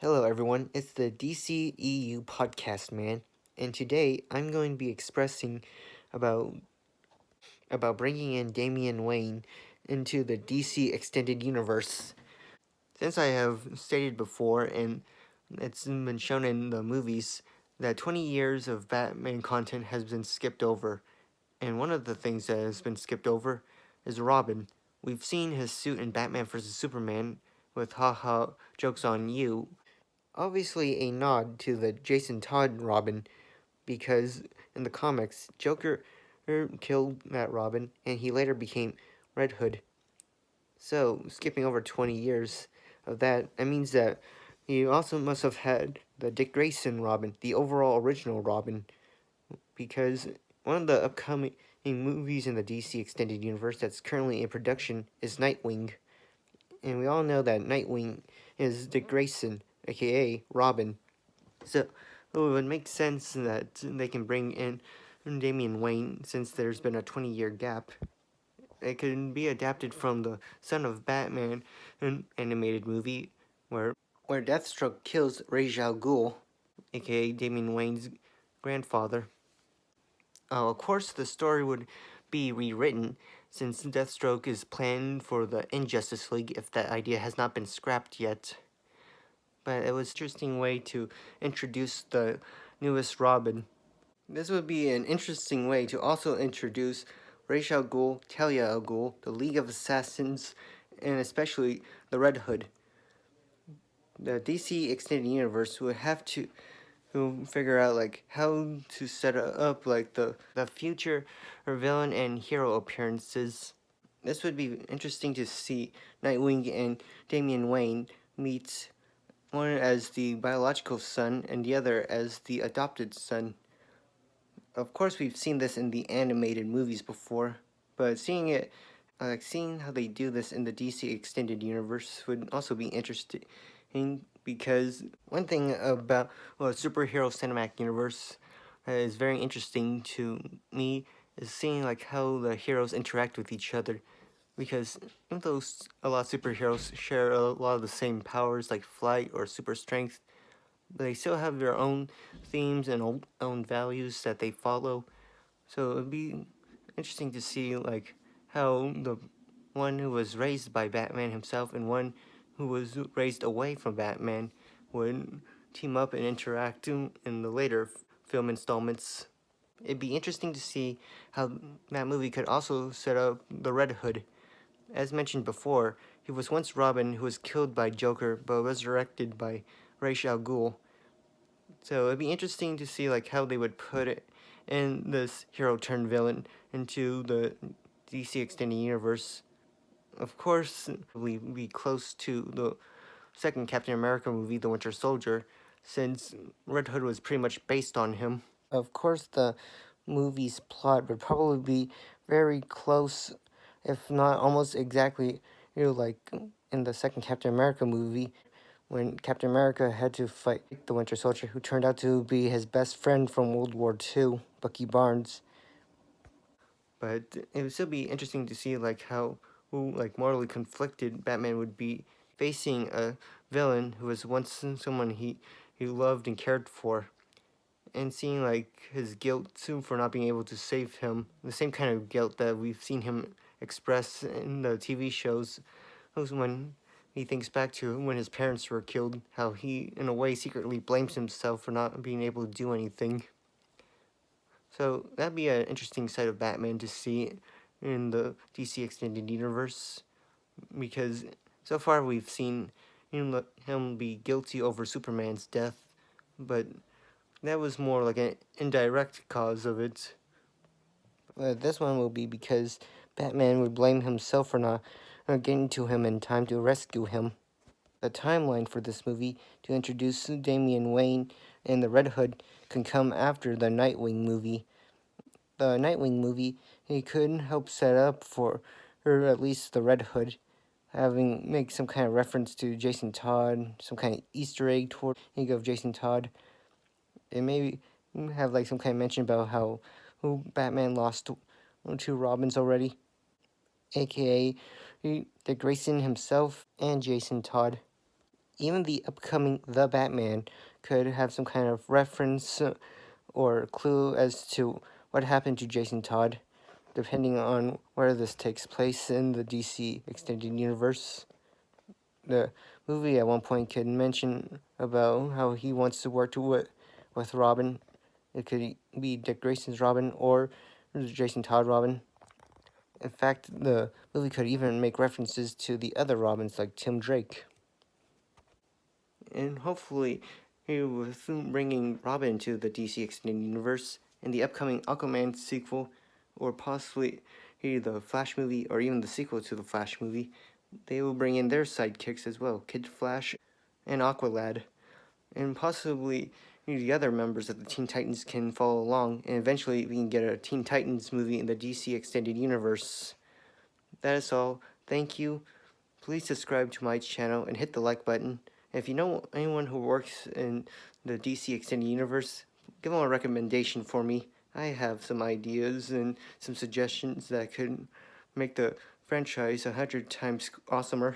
Hello, everyone. It's the DCEU podcast, man. And today I'm going to be expressing about bringing in Damian Wayne into the DC extended universe. Since I have stated before, and it's been shown in the movies, that 20 years of Batman content has been skipped over. And one of the things that has been skipped over is Robin. We've seen his suit in Batman vs. Superman with haha jokes on you. Obviously, a nod to the Jason Todd Robin, because in the comics, Joker killed that Robin, and he later became Red Hood. So, skipping over 20 years of that means that you also must have had the Dick Grayson Robin, the overall original Robin, because one of the upcoming movies in the DC Extended Universe that's currently in production is Nightwing. And we all know that Nightwing is Dick Grayson, aka Robin. So it would make sense that they can bring in Damian Wayne since there's been a 20-year gap. It could be adapted from the Son of Batman animated movie where Deathstroke kills Ra's al Ghul, aka Damian Wayne's grandfather. Of course, the story would be rewritten since Deathstroke is planned for the Injustice League if that idea has not been scrapped yet. But it was an interesting way to introduce the newest Robin. This would be an interesting way to also introduce Ra's al Ghul, Talia al Ghul, the League of Assassins, and especially the Red Hood. The DC Extended Universe would have to figure out how to set up the future villain and hero appearances. This would be interesting to see Nightwing and Damian Wayne meet, one as the biological son and the other as the adopted son. Of course, we've seen this in the animated movies before, but seeing how they do this in the DC Extended Universe would also be interesting, because one thing about superhero cinematic universe that is very interesting to me is seeing how the heroes interact with each other, because even though a lot of superheroes share a lot of the same powers like flight or super strength, they still have their own themes and own values that they follow. So it'd be interesting to see how the one who was raised by Batman himself and one who was raised away from Batman would team up and interact in the later film installments. It'd be interesting to see how that movie could also set up the Red Hood. As mentioned before, he was once Robin who was killed by Joker but resurrected by Ra's al Ghul. So it'd be interesting to see how they would put it in this hero turned villain into the DC Extended Universe. Of course, we be close to the second Captain America movie, The Winter Soldier, since Red Hood was pretty much based on him. Of course, the movie's plot would probably be very close, if not almost exactly, like in the second Captain America movie, when Captain America had to fight the Winter Soldier, who turned out to be his best friend from World War II, Bucky Barnes. But it would still be interesting to see how morally conflicted Batman would be facing a villain who was once someone he loved and cared for, and seeing his guilt too for not being able to save him, the same kind of guilt that we've seen him express in the TV shows. When he thinks back to when his parents were killed, how he in a way secretly blames himself for not being able to do anything. So that'd be an interesting side of Batman to see in the DC Extended Universe, because so far we've seen him be guilty over Superman's death, but that was more like an indirect cause of it. This one will be because Batman would blame himself for not getting to him in time to rescue him. The timeline for this movie to introduce Damian Wayne and the Red Hood can come after the Nightwing movie. The Nightwing movie, he could help set up for, or at least the Red Hood, make some kind of reference to Jason Todd, some kind of Easter egg toward of Jason Todd. And maybe have some kind of mention about how Batman lost two Robins already, aka Dick Grayson himself and Jason Todd. even the upcoming The Batman could have some kind of reference or clue as to what happened to Jason Todd, depending on where this takes place in the DC Extended Universe. The movie at one point could mention about how he wants to work with Robin. It could be Dick Grayson's Robin or Jason Todd Robin. In fact, the movie could even make references to the other Robins like Tim Drake. And hopefully, he will soon bringing Robin to the DC Extended Universe in the upcoming Aquaman sequel, or possibly the Flash movie, or even the sequel to the Flash movie. They will bring in their sidekicks as well, Kid Flash and Aqualad, and possibly the other members of the Teen Titans can follow along, and eventually we can get a Teen Titans movie in the DC Extended Universe. That is all. Thank you. Please subscribe to my channel and hit the like button. If you know anyone who works in the DC Extended Universe, give them a recommendation for me. I have some ideas and some suggestions that could make the franchise 100 times awesomer.